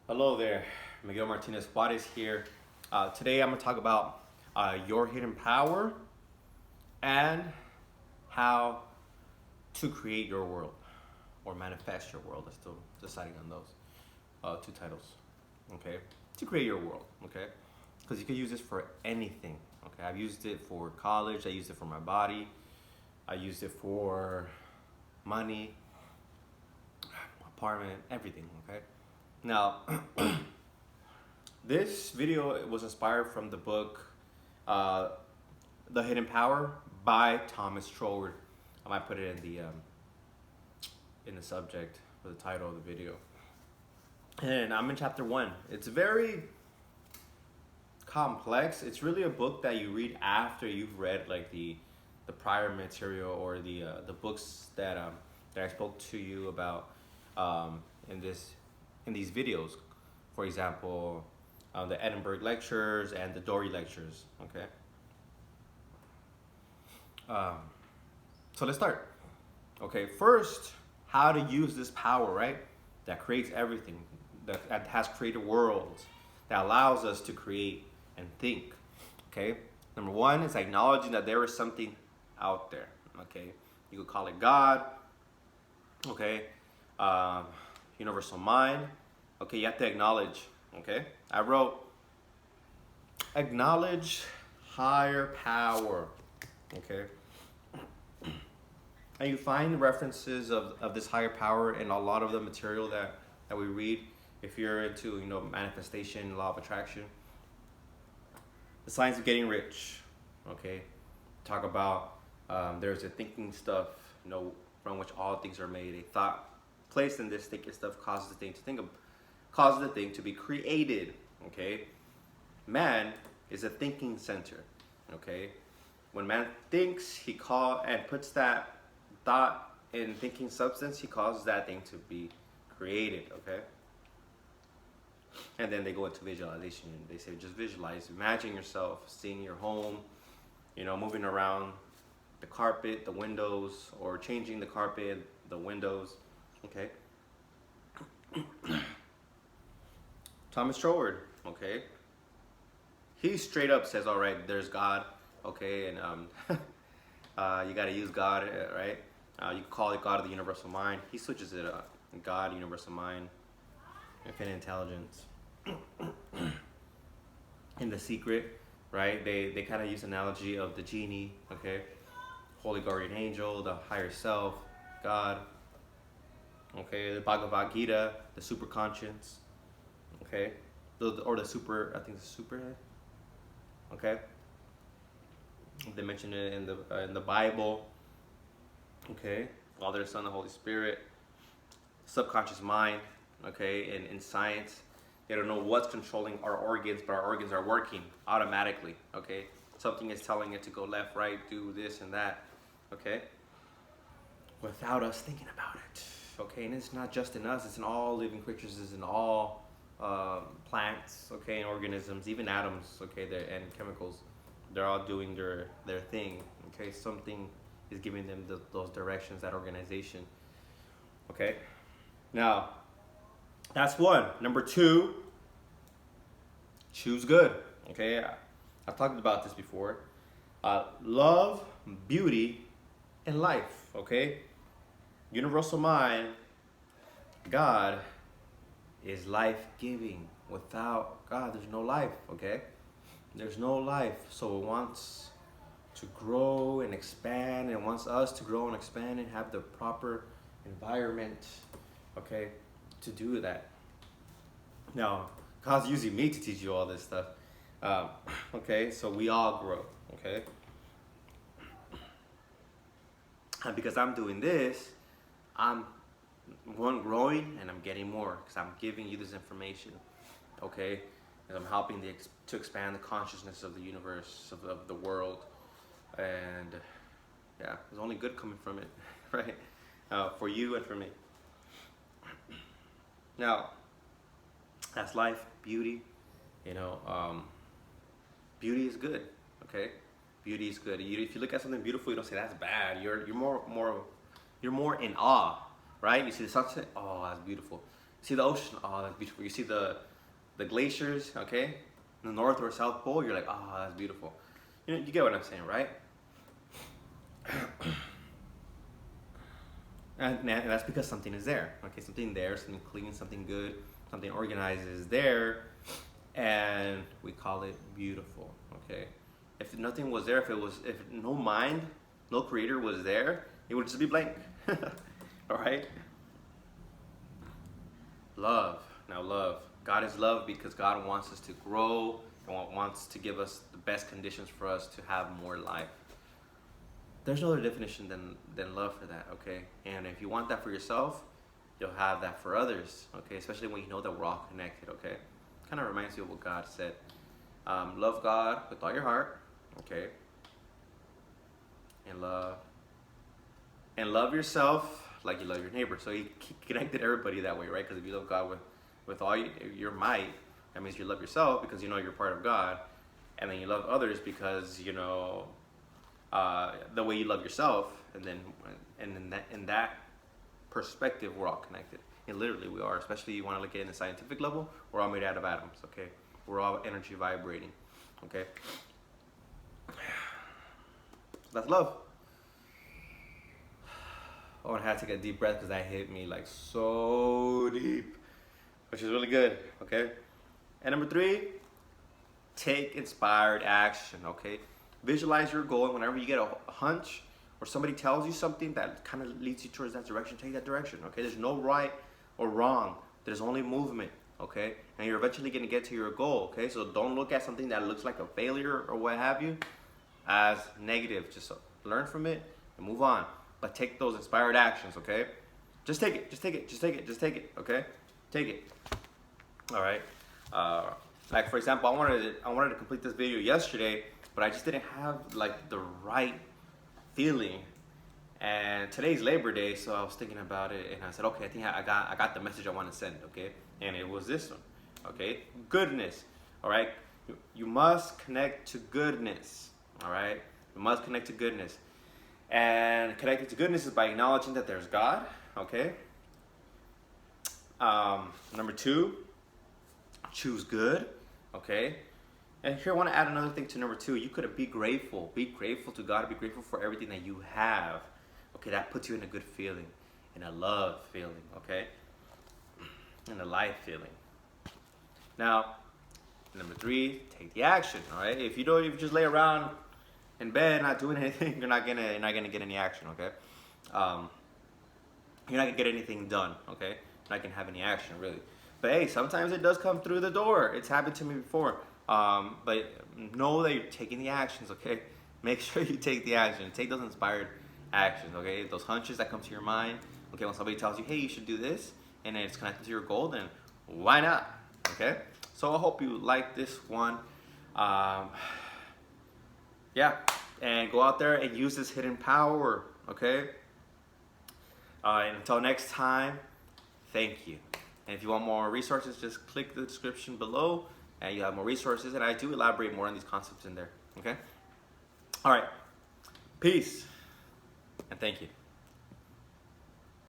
Hello there, Miguel Martinez Juarez here. Today I'm going to talk about your hidden power and how to create your world or manifest your world. I'm still deciding on those two titles. Okay, to create your world. Okay, because you can use this for anything. Okay, I've used it for college. I used it for my body. I used it for money, apartment, everything. Okay, now. This video was inspired from the book uh, "The Hidden Power" by Thomas Troward. I might put it in the subject for the title of the video. And I'm in chapter 1. It's very complex. It's really a book that you read after you've read like the prior material or the books that I spoke to you about um, in these videos. For example, the Edinburgh lectures and the Dory lectures. Okay. Um, so let's start. Okay, first, how to use this power, right? That creates everything, that has created worlds, that allows us to create and think. Okay, number one is acknowledging that there is something out there. Okay, you could call it God. Okay, um, universal mind. Okay, you have to acknowledge. Okay, I wrote acknowledge higher power. Okay, and you find references of this higher power in a lot of the material that we read. If you're into manifestation, law of attraction, the science of getting rich. Okay, talk about there's a thinking stuff, from which all things are made. A thought placed in this thinking stuff causes the thing to think of, causes the thing to be created. Okay, man is a thinking center. Okay, when man thinks, he puts that thought in thinking substance, he causes that thing to be created. Okay, and then they go into visualization. They say just visualize, imagine yourself seeing your home, moving around the carpet, the windows, or changing the carpet, the windows. Okay. Thomas Troward. Okay, he straight up says, all right, there's God. Okay, and you got to use God, right? You can call it God of the universal mind. He switches it up. God, universal mind, infinite intelligence. In The Secret, right? They kind of use analogy of the genie, okay? Holy guardian angel, the higher self, God. Okay, the Bhagavad Gita, the super conscience, okay? Or the super, I think the superhead, okay? They mention it in the Bible, okay? Father, Son, the Holy Spirit, subconscious mind, okay? In science, they don't know what's controlling our organs, but our organs are working automatically, okay? Something is telling it to go left, right, do this and that, okay? Without us thinking about it, okay? And it's not just in us, it's in all living creatures, it's in all plants, okay, and organisms, even atoms, okay, and chemicals. They're all doing their thing, okay? Something is giving them those directions, that organization, okay? Now, that's one. Number two, choose good. Okay, I've talked about this before. Love, beauty, and life. Okay, universal mind, God is life-giving. Without God, there's no life. Okay, there's no life. So it wants to grow and expand, and wants us to grow and expand and have the proper environment. Okay, to do that. Now, God's using me to teach you all this stuff. Okay, so we all grow. Okay, and because I'm doing this, I'm growing and I'm getting more because I'm giving you this information. Okay, and I'm helping to expand the consciousness of the universe, of the world, and yeah, there's only good coming from it, right? For you and for me. Now, that's life, beauty. Beauty is good. Okay, beauty is good. If you look at something beautiful, you don't say that's bad. You're more in awe, right? You see the sunset, oh, that's beautiful. See the ocean, oh, that's beautiful. You see the glaciers, okay, in the North or South Pole, you're like, oh, that's beautiful. You know, you get what I'm saying, right? And that's because something is there, okay? Something there, something clean, something good, something organized is there, and we call it beautiful, okay? If nothing was there, if no mind, no creator was there, it would just be blank. All right? Love. Now love. God is love because God wants us to grow and wants to give us the best conditions for us to have more life. There's no other definition than love for that, okay? And if you want that for yourself, you'll have that for others, okay? Especially when you know that we're all connected, okay? Kind of reminds you of what God said. Love God with all your heart, okay? And love yourself like you love your neighbor. So he connected everybody that way, right? Because if you love God with all your might, that means you love yourself because you know you're part of God. And then you love others because you know the way you love yourself. And in that perspective, we're all connected. And literally we are, especially you want to look at it in the scientific level, we're all made out of atoms, okay? We're all energy vibrating, okay? That's love. Oh, and I had to take a deep breath because that hit me like so deep, which is really good, okay? And number 3, take inspired action, okay? Visualize your goal, and whenever you get a hunch or somebody tells you something that kind of leads you towards that direction, take that direction, okay? There's no right or wrong. There's only movement, okay? And you're eventually going to get to your goal, okay? So don't look at something that looks like a failure or what have you as negative. Just learn from it and move on. But take those inspired actions, okay? Just take it, just take it, just take it, just take it, okay? Take it. All right. Like for example, I wanted to complete this video yesterday, but I just didn't have like the right feeling. And today's Labor Day, so I was thinking about it, and I said, okay, I think I got the message I want to send, okay? And it was this one, okay? Goodness, all right? You must connect to goodness, all right? You must connect to goodness. And connecting to goodness is by acknowledging that there's God, okay? Number 2, choose good, okay? And here I want to add another thing to number 2. You could be grateful. Be grateful to God. Be grateful for everything that you have. Okay, that puts you in a good feeling, in a love feeling, okay? In a life feeling. Now, number 3, take the action, all right? If you just lay around in bed not doing anything, you're not gonna get any action, okay? You're not gonna get anything done, okay? You're not gonna have any action, really. But hey, sometimes it does come through the door. It's happened to me before. But know that you're taking the actions, okay? Make sure you take the action. Take those inspired actions, okay? Those hunches that come to your mind, okay? When somebody tells you, hey, you should do this, and it's connected to your goal, then why not, okay? So I hope you like this one. Yeah, and go out there and use this hidden power, okay? And until next time, thank you. And if you want more resources, just click the description below, and you have more resources, and I do elaborate more on these concepts in there, okay? All right, peace, and thank you.